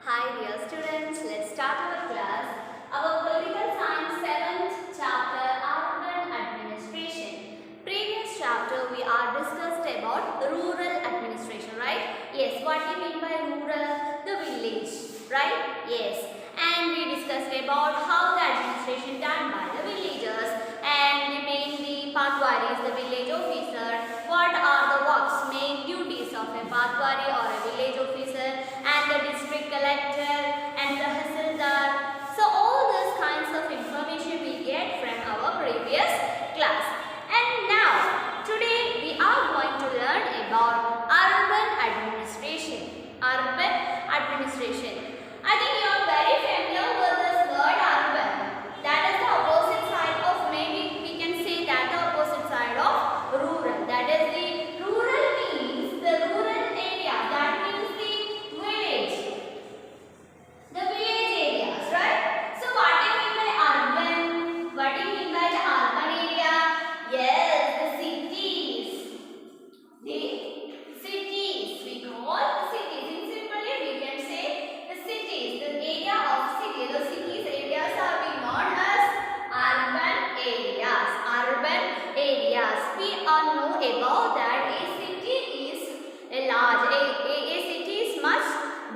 Hi dear students, let's start our class. Our political science 7th chapter, urban administration. Previous chapter we are discussed about rural administration, right? Yes, what do you mean by rural? The village, right? Yes. And we discussed about how the administration done by the villagers and the mainly patwari is the village officer. What are the works, main duties of a patwari or a village officer, and the district collector and the hasildar. So all these kinds of information we get from our previous class. And now today we are going to learn about urban administration. Urban administration. I think you are very familiar with this word urban. That is the opposite side of, maybe we can say that the opposite side of rural. That is the rural means the rural area. That means the village. The village areas, right? So what do you mean by urban? What do you mean by the urban area? Yes, the cities. The cities. We call the cities. In simply we can say the cities. The area of city. The cities areas are being known as urban areas. Urban areas. We all know about that a city is a large. A city is much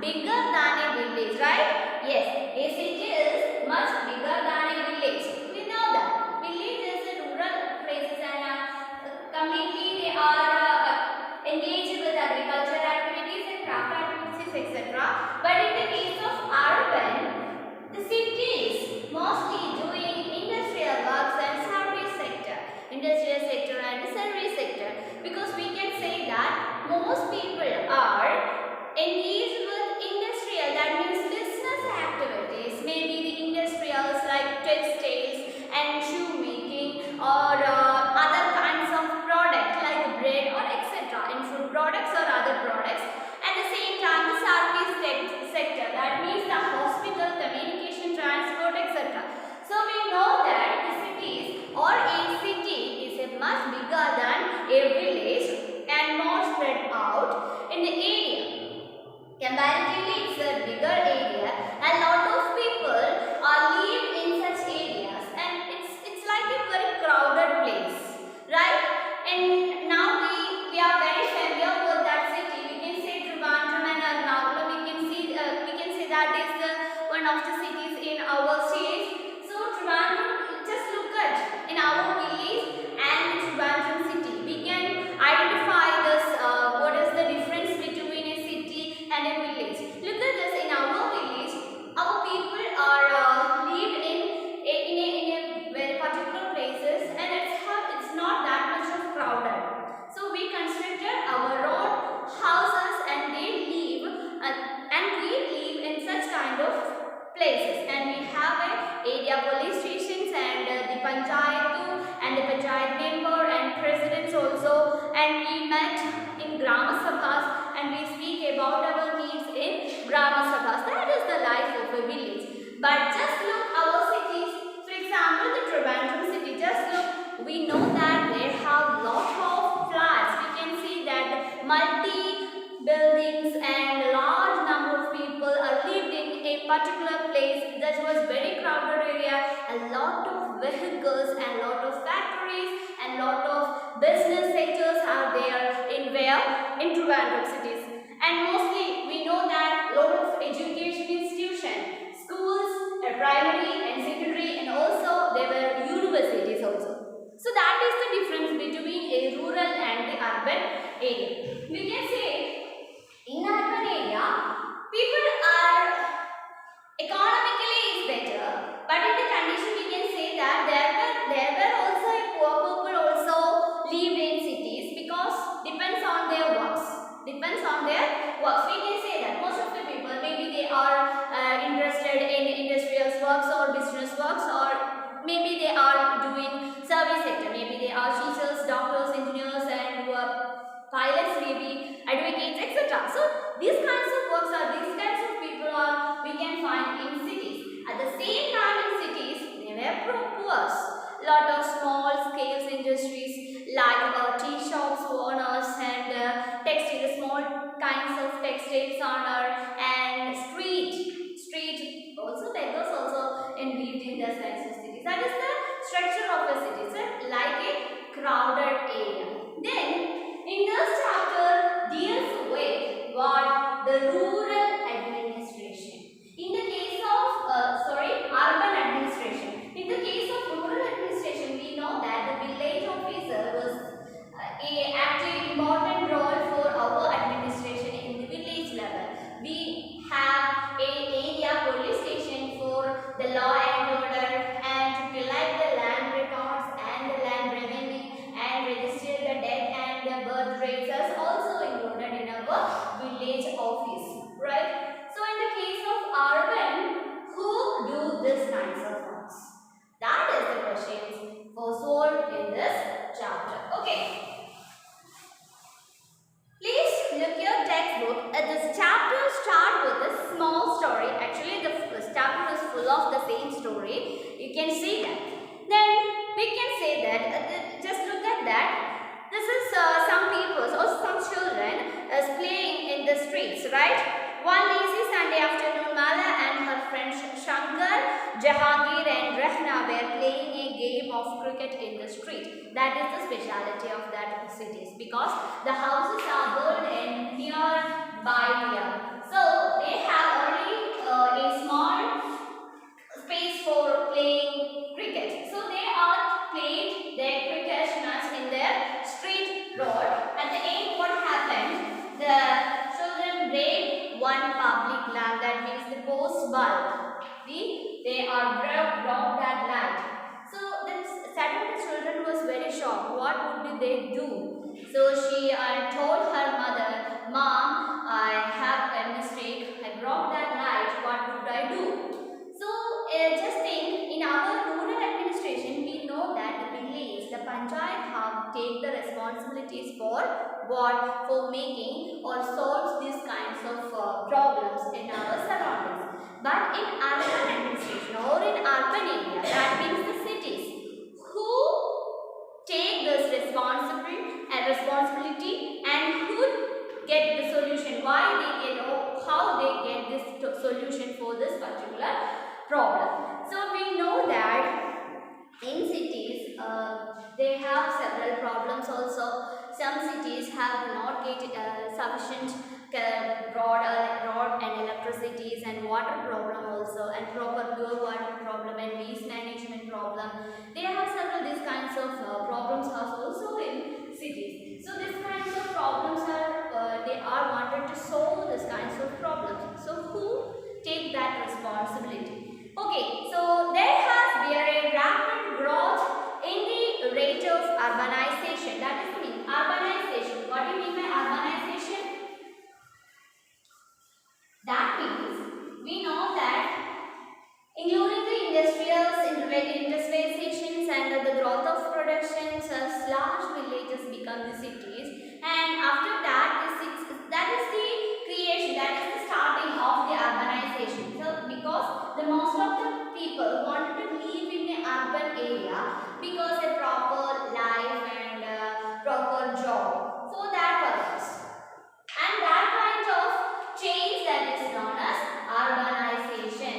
bigger than a village, right? Yes, a city is much bigger than a village. We know that. Village is a rural places and completely they are engaged with agriculture activities and craft activities, etc. But in the case of urban, the cities mostly doing industrial works and service sector. Industrial sector and service sector. Because we can say that most people are engaged with industrial, that means business activities, maybe the industrials like textiles and shoemaking or other kinds of products like bread or etc. in food products or other products. At the same time, the service sector, that means the hospital, communication, transport, etc. So we know that the cities or a city is a much bigger than a village and more spread out in the area. Comparatively, it's a bigger area. A lot of people are live in such areas, and it's like a very crowded place, right? And now we are very familiar with that city. We can say Trivandrum and Ernakulam. We can say that is the one of the cities in our state. So Trivandrum, just look at in our village and Trivandrum city. We can identify this. What is the difference between a city and a village? Look at this. In our village, our people are live in a very particular places, and it's not that much of crowded. So we constructed our own houses, and they live and we live in such kind of places. And we have a area police stations and the panchayat and the panchayat member and presidents also. And we met in Grama Sabhas and we speak about our needs in Grama Sabhas. That is the life of a village. But just look our cities. For example, the Trivandrum city. Just look. We know that they have lot of flats. We can see that multi buildings and large number of people are lived in a particular place that was very crowded area. A lot of vehicles and lot of factories and lot of business sectors are there in where? In Trivandrum cities. And mostly we know that lot of education institutions, schools, primary and secondary, and also there were universities also. So that is the difference between a rural and the urban area. We can say in urban area, people are economically is better, but in the condition we can say that there were also a poor people also live in cities because depends on their works. Depends on their works. We can say that most of the people maybe they are interested in industrial works same story, you can see that. Then we can say that, just look at that. This is some people or some children is playing in the streets, right? One lazy Sunday afternoon, Mala and her friends Shankar, Jahangir and Rehna were playing a game of cricket in the street. That is the speciality of that cities, because the houses are built in nearby here. So they have only a small space for playing cricket. So they are playing their cricket match in their street road. At the end, what happened? The children break one public lamp, that means the post bulb. They are broke that light. So suddenly the children was very shocked. What would they do? So she told her mother, "Mom, I have a mistake. I broke that light. What would I do?" So just think, in our rural administration, we know that the village, the panchayat have take the responsibilities for what? For making or solve these kinds of problems in our surroundings. But in urban administration or in urban area, that means the cities, who take this responsibility and who get the solution, why they get or how they get this solution for this particular problem. So we know that in cities they have several problems also. Some cities have not get sufficient road and electricities and water problem also, and proper pure water problem and waste management problem. They have several these kinds of problems also in cities. So these kinds of problems are they are wanted to solve these kinds of problems. So who take that responsibility? Okay, so there has been a rapid growth in the rate of urbanization. That is mean urbanization. What do you mean by urbanization? That means we know that including the industrializations and the growth of productions, as large villages become the cities, and after that that is the creation, that is the starting of the urbanization. So because the most of the people wanted to live in an urban area because a proper life and proper job for that purpose, and that kind of change that is known as urbanization.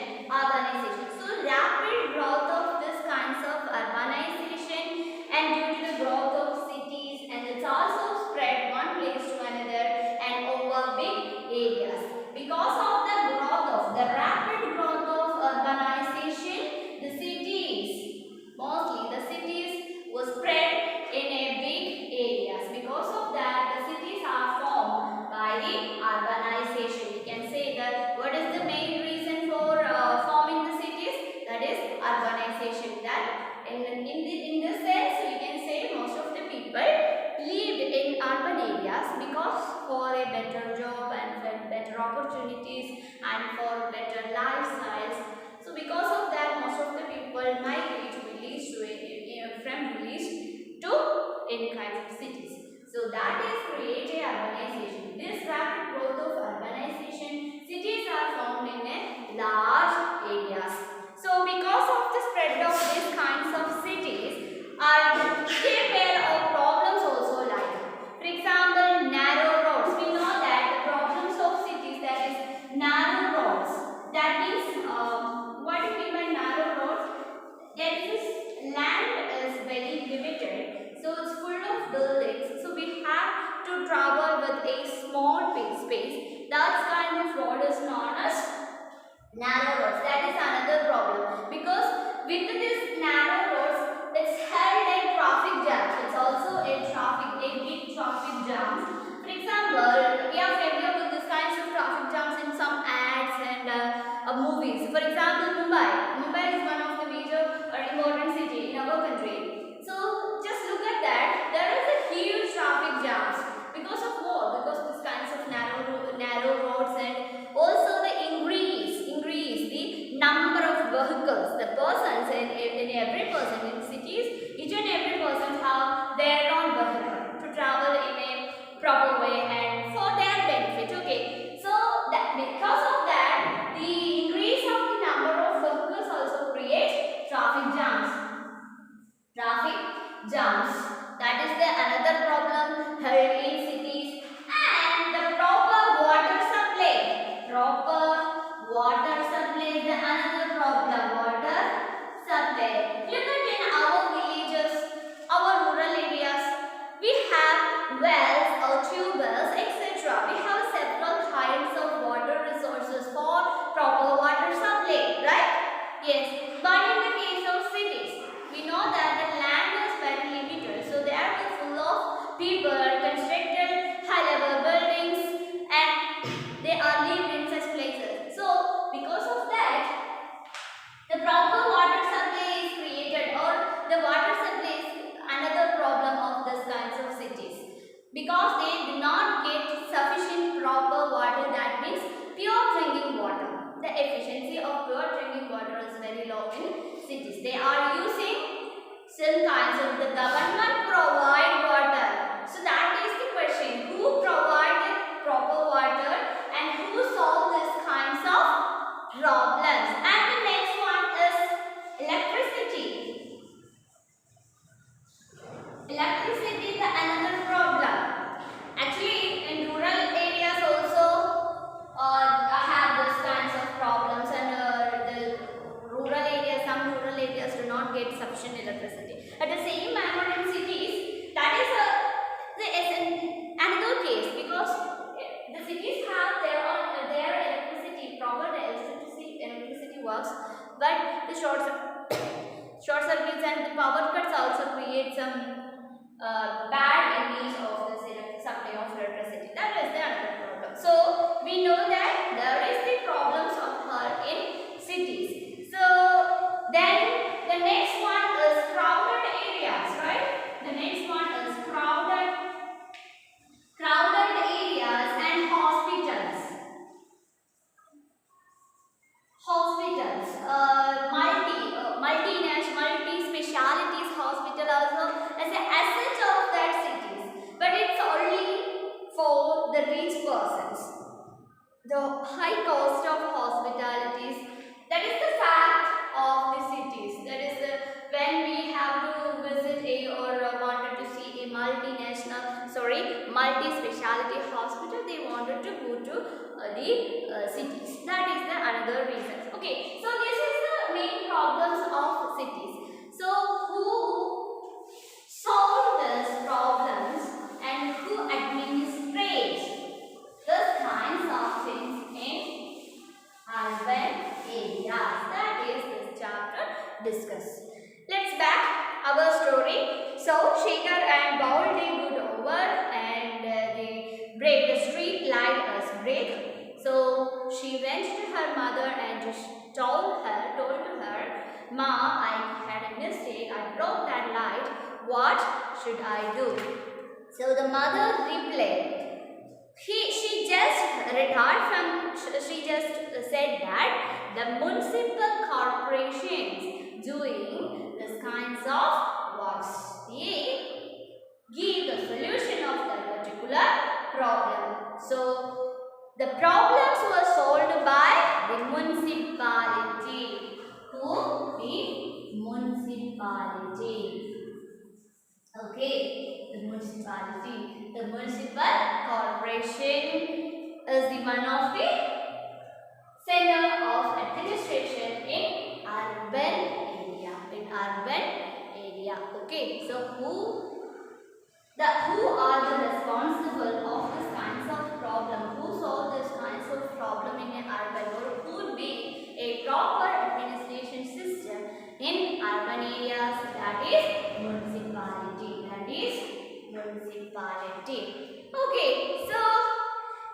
So rapid growth of this kinds of urbanization, and due to the growth of cities, and it's also spread one place to another and over big areas. Because of the rapid growth of urbanization, the cities, mostly the cities was spread in a big areas. Because of that, the cities are formed by the urbanization. You can say that what is the main reason for forming the cities? That is urbanization. That in this sense, we can say most of the people lived in urban areas because for a better job and better opportunities and for better lifestyles. So because of that, most of the people migrate village from village to any kinds of cities. So that is creating urbanization. This rapid growth of urbanization, cities are found in a large areas. So because of the spread of these kinds of cities, there were problems also, like for example narrow roads. We know that the problems of cities, that is narrow roads. That means what do you mean by narrow roads? That is land is very limited, so it's full of buildings. So we have to travel with a small space. That kind of road is known proper water supply is the another problem. Water supply. Look at in our villages, our rural areas, we have wells or tube wells, etc. We have several kinds of water resources for proper water supply, right? Yes, but in the case of cities, we know that the land is very limited, so they are full of people, constructed high-level buildings, and they are lived in such places. So, because of that, the proper water supply is created, or the water supply is another problem of these kinds of cities, because they do not get sufficient proper water, that means pure drinking water. The efficiency of pure drinking water is very low in cities. They are using some kinds of the government provide water. So that is the question. Who provided proper water and who solved these kinds of problems? And the next one is electricity. Electricity is another problem. Actually, in rural areas also have those kinds of problems, and some rural areas do not get sufficient electricity. At the same manner in cities, that is another case, because the cities have their electricity, proper electricity works, but the short circuits and the power cuts also create some bad image of the supply of electricity. That is the another problem. So we know that there is the problems of her in cities. So then the next one is crowded areas, right? The next one is crowded areas and hospitals. Multi-specialities hospital also as an asset of that cities, but it's only for the rich persons. The high cost of hospitalities, that is the fact of the cities. That is when we have to visit or wanted to see a multi-speciality hospital, they wanted to go to the cities. That is the another reason. Okay, so this is the main problems of cities. So who solve these problems and who administrates these kinds of things in urban areas? That is this chapter discuss. Let's back our story. So Shekhar and Baul, they go over and they break the street light as break. So she went to her mother and just told to her, "Ma, I had a mistake. I broke that light. What should I do?" So the mother replied. She just said that the municipal corporations doing this kinds of works, they give the solution of that particular problem. So the problems were solved by the municipality. Who? The municipality. Okay, the municipality. The municipal corporation is the one of the center of administration in urban area. Okay, so who are the responsible of this kinds of problem? Who solve this kinds of problem in an urban, or who would be a proper administration system in urban areas? That is municipality. Okay, so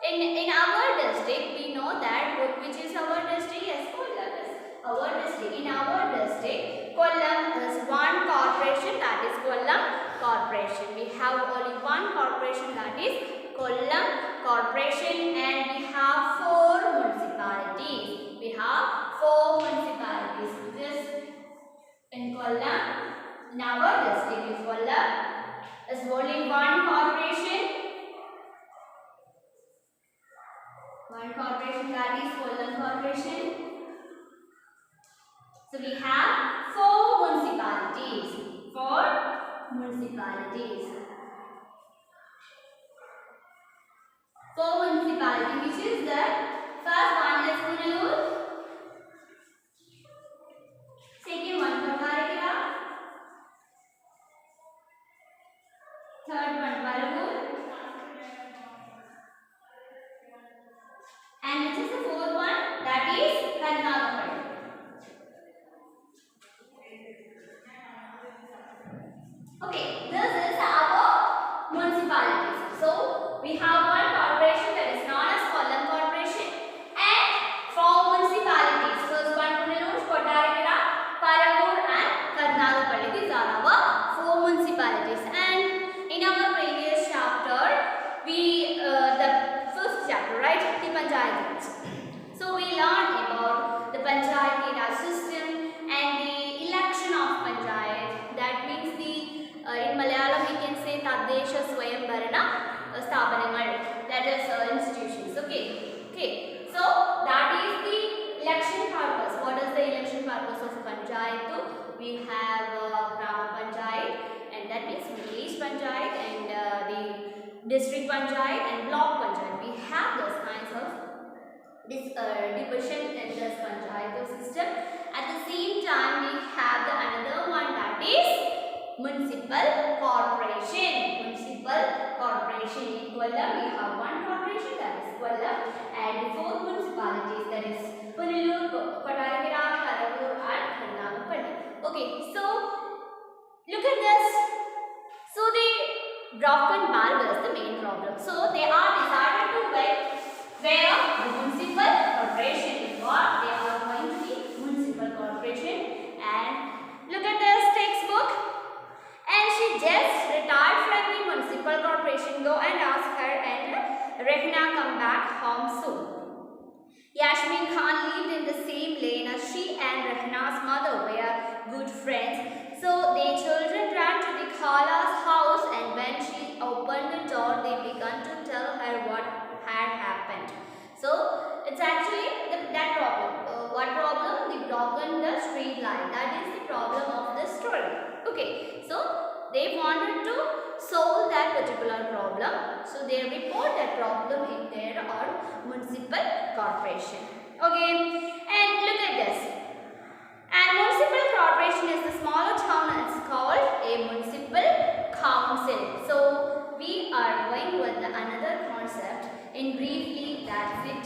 in our district, we know that which is our district? Yes, Kollam is our district. In our district, Kollam is one corporation, that is Kollam Corporation. We have only one corporation, that is Kollam Corporation, and we have 4 municipalities. This in Kollam, in our district is Kollam, is only one corporation. That is Kollam Corporation. So we have 4 municipalities. 4 municipalities, which is the first district panchayat and block panchayat. We have those kinds of division in this panchayat system. At the same time, we have the another one, that is municipal corporation. Municipal corporation. In Kollam, we have one corporation, that is Kollam, and 4 municipalities, that is Punalur, Kottarakara, Paravur, and Karnataka. Okay, so look at this. So the broken marbles, the main problem. So they are decided to where the municipal corporation is what? They are going to be municipal corporation. And look at this textbook. And she just retired from the municipal corporation. Go and ask her, and Rehna come back home soon. Yasmin Khan lived in the same lane as she and Rehna's mother were good friends. So their children ran to the Khala's house, and when she opened the door, they began to tell her what had happened. So it's actually that problem. What problem? The broken the street light. That is the problem of the story. Okay, so they wanted to solve that particular problem. So they report that problem in their municipal corporation. Okay, and look at this. And municipal corporation is the smaller town, and it's called a municipal council. So we are going with another concept in briefly, that's it,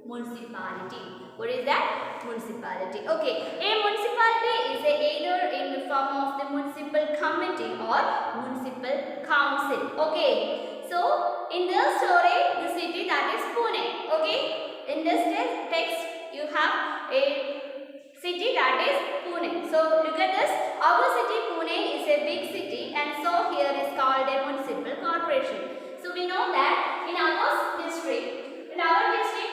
municipality. What is that? Municipality. Okay, a municipality is either in the form of the municipal committee or municipal council. Okay, so in the story, the city, that is Pune. Okay, in this text you have a city, that is Pune. So look at this. Our city Pune is a big city, and so here is called a municipal corporation. So we know that in our district,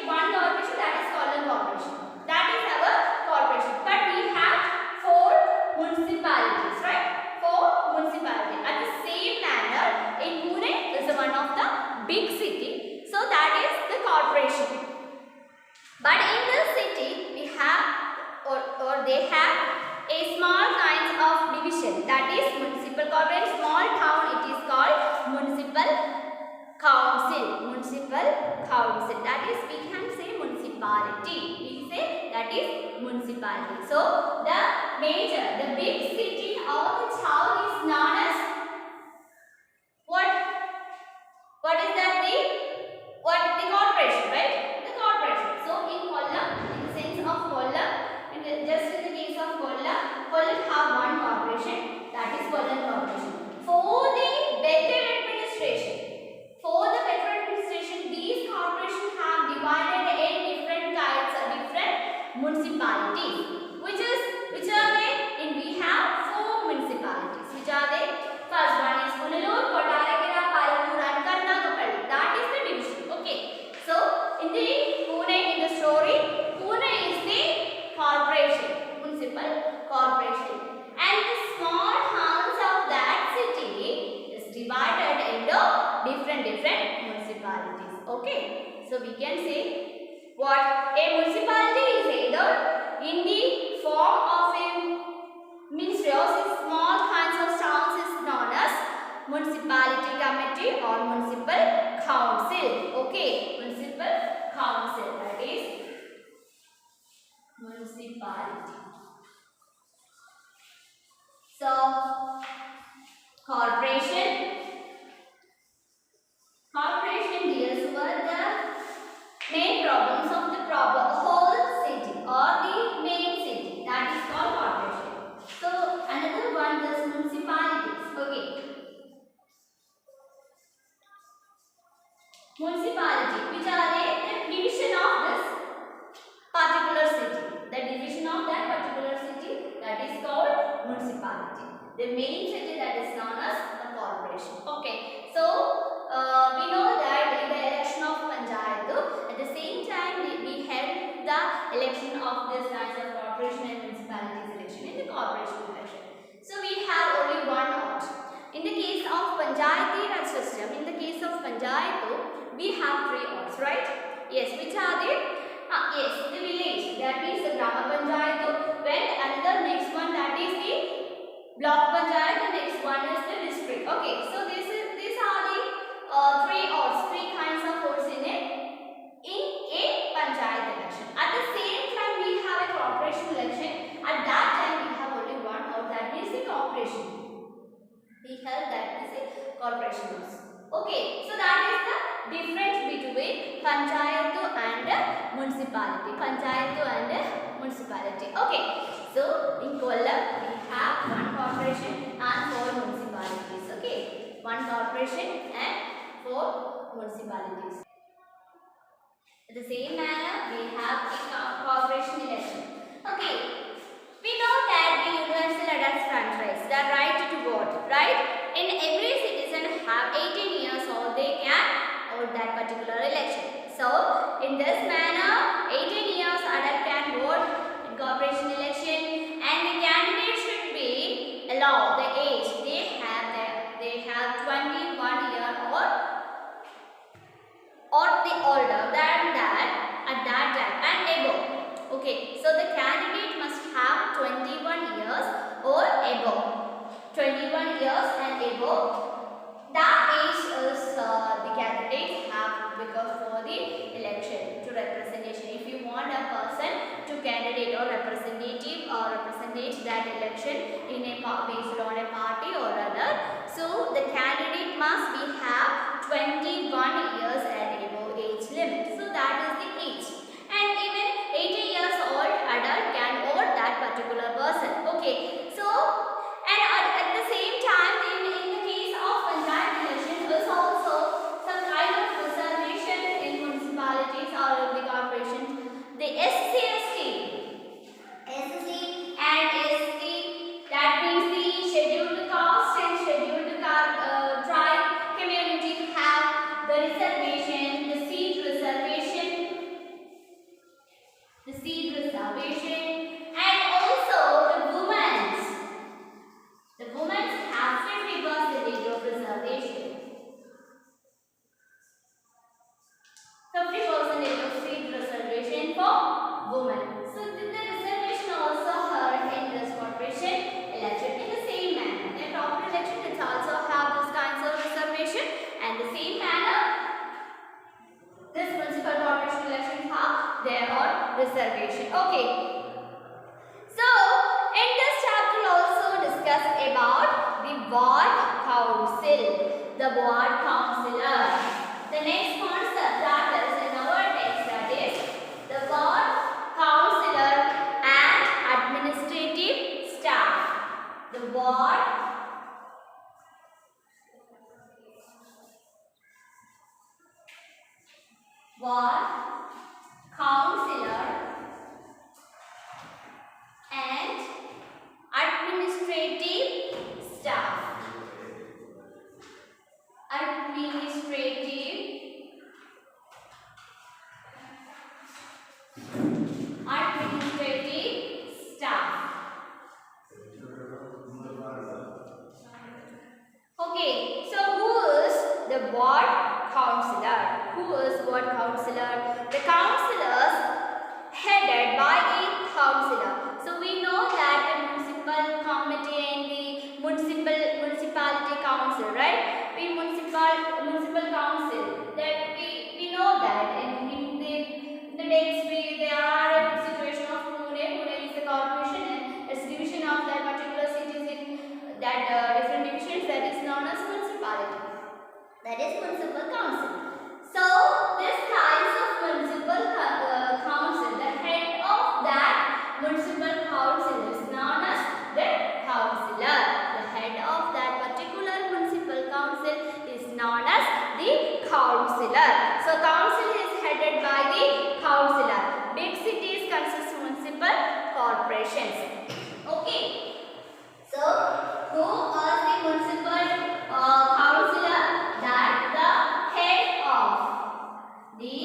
one corporation, that is called a corporation. That is our corporation. But we have 4 municipalities, right? 4 municipalities. At the same manner, in Pune is one of the big city. So that is the corporation. But in this city, we have or they have a small kinds of division, that is municipal corporation. Small town, it is called municipal council. Municipal council, that is, we can say municipality. We say that is municipality. So the big city or the town is known as what? What is that? The corporation, right? The corporation. So in Kollam, in the sense of Kollam, just in the case of Kollam have one corporation, that is Kollam corporation. For the better administration, these corporations have divided in different types of different municipalities. Which are they? And we have 4 municipalities. Which are they? First one is Punalur, Kottarakara, Paravur, and Karnataka. That is the division. Okay. So in the Pune, in the story, Pune is the corporation, municipal corporation, and the small towns of that city is divided into different municipalities. Okay, so we can say what a municipality is either in the form of a ministry or small kinds of towns is known as municipality committee or municipal council. Okay, municipal council, that is municipality. So corporation deals with the main problems of the whole city or the main city, that is called corporation. So another one is municipalities. Okay, municipality, which are the division of this particular city. The division of that particular city, that is called municipality. The main city, that is known as a corporation. Okay, so we know that in the election of Panchayat, at the same time we held the election of this kinds of corporation and municipalities election in the corporation election. So we have only one odd. In the case of Panchayati Raj system, in the case of Panchayat, we have 3 odds, right? Yes, which are they? Yes, the village, that is the Grama Panchayat, when another next one, that is the block Panchayat, the next one is the district. Okay, so these are the 3 odds. municipality. Okay, so in Kollam we have 1 corporation and 4 municipalities. Okay, 1 corporation and 4 municipalities. In the same manner, we have a corporation election. Okay, we know that the universal adult franchise, the right to vote, right? In every citizen have 18 years old, they can vote that particular election. So, in this manner, 18 years adult can vote in corporation election, and the candidate should be allowed the age they have 21 year or the older than that at that time and above. Okay, so the candidate must have 21 years or above. 21 years and above. That age is the candidates have because for the election to representation. If you want a person to candidate or representative or represent that election in a based on a party or other, so the candidate must be have 21 years and above age limit. So that is the age. And even 80 years old adult can vote that particular person. Okay, so and at the same time in the case of panchayat election is also some kind of reservation in municipalities or in the corporations. The SC and SC, that means the scheduled caste and scheduled tribe community have the reservation, the seat reservation, and also the women's. The women's have 50% of reservation. 50% of seat reservation for women. So the reservation also heard in this corporation election in the same manner. In proper election it also have this kinds of reservation, and the same manner this municipal corporation elections have their own reservation. Okay. So in this chapter also discuss about the ward council, the ward councillor. The next concept that is in our text, that is the ward councillor and administrative staff. The ward councillor and administrative staff. Administrative staff. Okay, so who is the ward councillor? Who is ward councillor? The councillors headed by the councillor. So we know that the municipal committee and the municipality council, right? We municipal council, that we know that in the next week there are a situation of Pune is the corporation and a division of that particular cities in that different divisions, that is known as municipality. That is municipal council. So this kinds of municipal council, the head of that municipal council is known as the councillor. The head of that particular municipal council is known as the councillor. So council is headed by the councillor. Big cities consist of municipal corporations. Okay. So who are the municipal councillor? That the head of the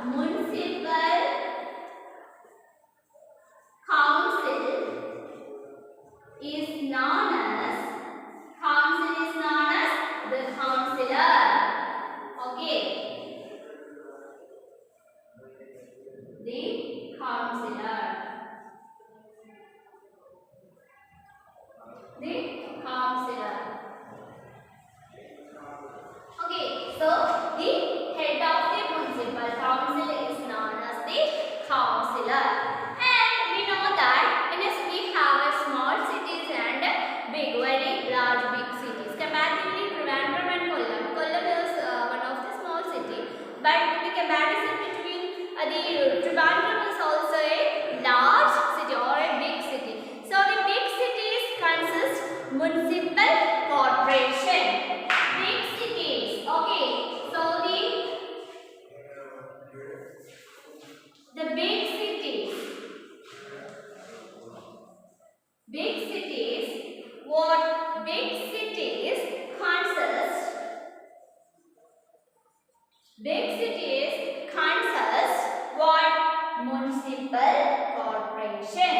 municipal council is known as the councillor. Okay, the councillor. Okay, so the head of the municipal council is known as the councillor. And we know that we have a small cities and very large big cities. Comparatively, Trivandrum and Kollam. Kollam is one of the small city, but the comparison between the Trivandrum is also a large city or a big city. So the big cities consist municipal corporation. Big cities. Okay. So the big cities. Big cities. What big cities consist? Big cities consist what? Municipal corporation.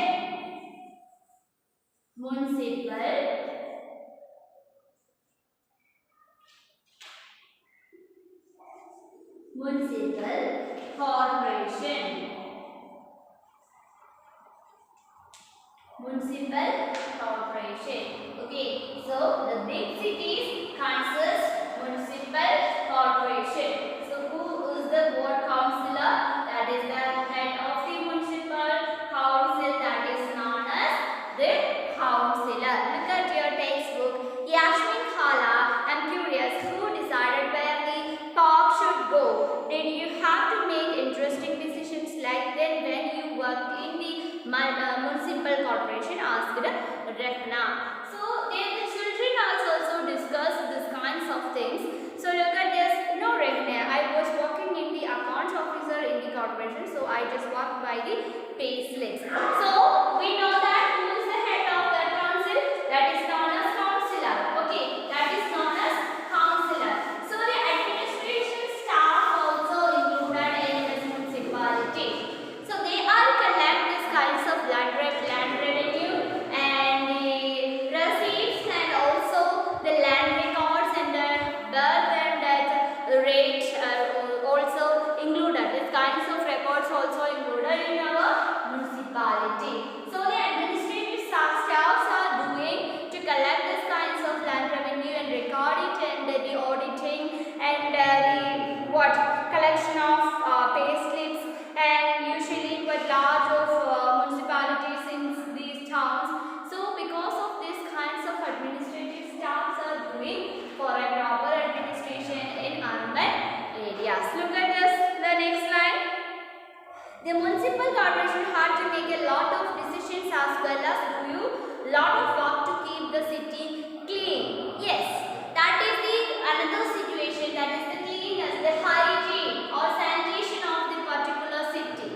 Municipal corporation. Municipal corporation. Okay, so the big cities consist municipal corporation. So who is the ward councillor? That is the head of the municipal council, that is known as the councillor. Look at your textbook. Yashmin Khala, I'm curious, who decided where the park should go? Did you have to make interesting decisions like then when you worked in the municipal corporation? Asked Rehna. So then the children also discussed these kinds of things. So look at this. No, Rehna, I was working in the accounts officer in the corporation, so I just worked by the pay slips. So we know that who is the head of that council? That is known as councillor. Okay, that is known as councillor. So the administration staff also included in this municipality. So they are collect these kinds of land revenue and the receipts and also the land records and the birth and death rate are also included. These kinds of records also included in our municipality. So the administrative staffs are doing to collect these kinds of land revenue and record it and the auditing and the what collection of pay slips, and usually quite large of municipalities in these towns. So because of these kinds of administrative staffs are doing for a proper administration in urban areas. Look at this, the next line. The municipal corporation had to make a lot of decisions as well as do lot of work to keep the city clean. Yes, that is the another situation, that is the cleanliness, the hygiene or sanitation of the particular city.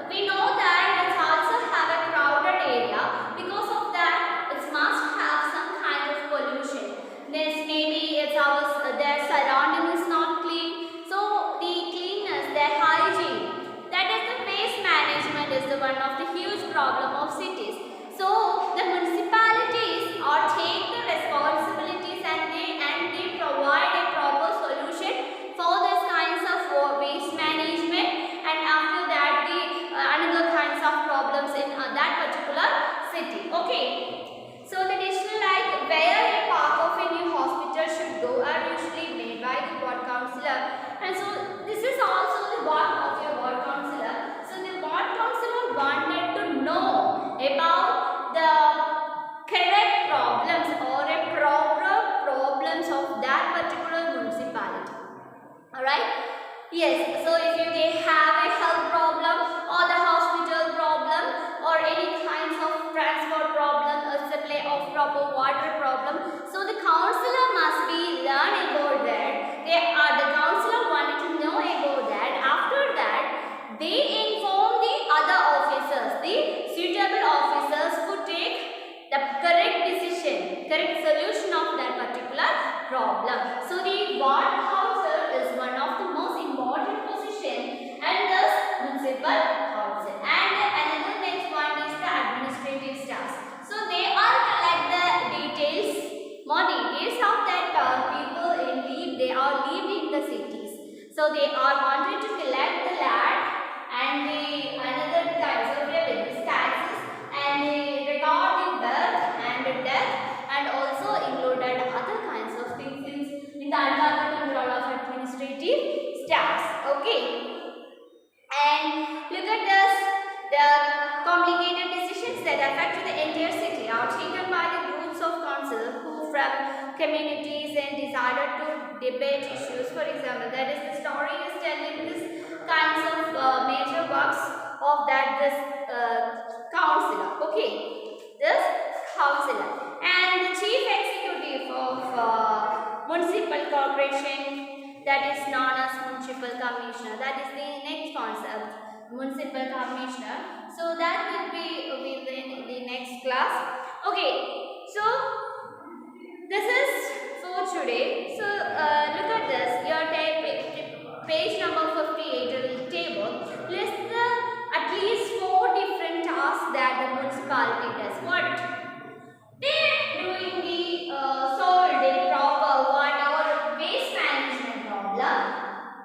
We know that it also have a crowded area. Because of that, it must have some kind of pollution. This maybe it's their surrounding is not clean. So the cleanness, their hygiene, that is the waste management is the one of the huge problem of cities. So the municipalities are take the responsibilities and they provide a proper solution for these kinds of waste management, and after that the another kinds of problems in that particular city. Okay, so the decision like where a park of a new hospital should go are usually made by the ward councillor, and so this is also the work of your ward councillor. So the ward councillor wanted to know about the correct problems or a proper problems of that particular municipality. Alright? Yes, so if they have a health problem or the hospital problem or any kinds of transport problem or supply of proper water problem, so the councillor must be learn about that. The councillor wanted to know about that. After that, they inform the other officers, the suitable officers who take the correct decision, correct solution of that particular problem. So the ward council is one of the most important position and thus municipal council. And another next one is the administrative staffs. So they are collect the details, more details of that people they are lived in the cities. So they are wanted to collect the land and the another kinds of revenues, taxes, and they record the birth and the death, and also included other kinds of things in the under control of administrative staffs. Okay, and look at this. The complicated decisions that affect the entire city are taken by the groups of council who from communities and decided to debate issues. For example, that is the story is telling this kinds of major this councillor. Okay, this councillor and the chief executive of municipal corporation, that is known as municipal commissioner. That is the next concept, municipal commissioner. So that will be within the next class. Okay, so this is for today. So look at this. Your page number 58 table lists the at least 4 different tasks that the municipality does. What? They are doing the solve the proper water or waste management problem.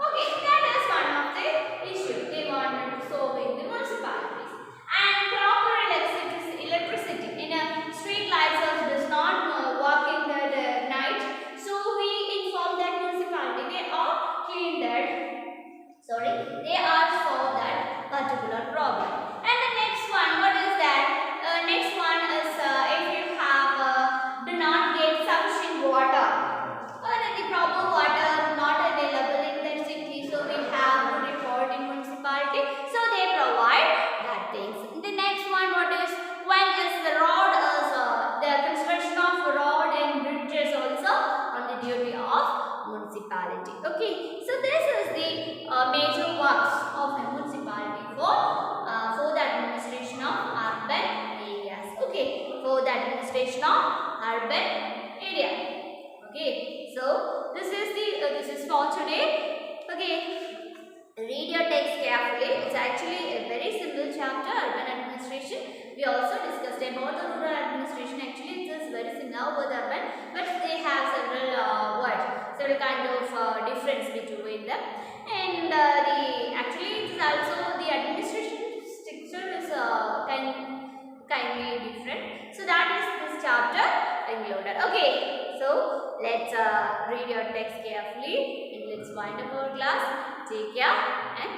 Okay, that is one of the issue they wanted to solve in the municipalities. And proper electricity in a street lights also does not work in the night. So we inform that municipality they are clean that. Sorry, they are solve that particular problem. And the next one, what is that? Next one is if you have do not get sufficient water or the proper water not available in the city, so we have to report in municipality. So they provide that things. The next one, what is when is the road is the construction of road and bridges also on the duty of municipality. Okay, so this is the major works of a municipality for the administration of urban areas. Okay, for the administration of urban area. Okay, so this is for today. Okay, read your text carefully. It's actually a very simple chapter, urban administration. We also discussed about the rural administration. Actually, it is very similar with urban, but they have several several kind of difference between them. And actually, it is also the administration structure is kindly different. So that is this chapter included. Okay, so let's read your text carefully and let's wind up our class. Take care and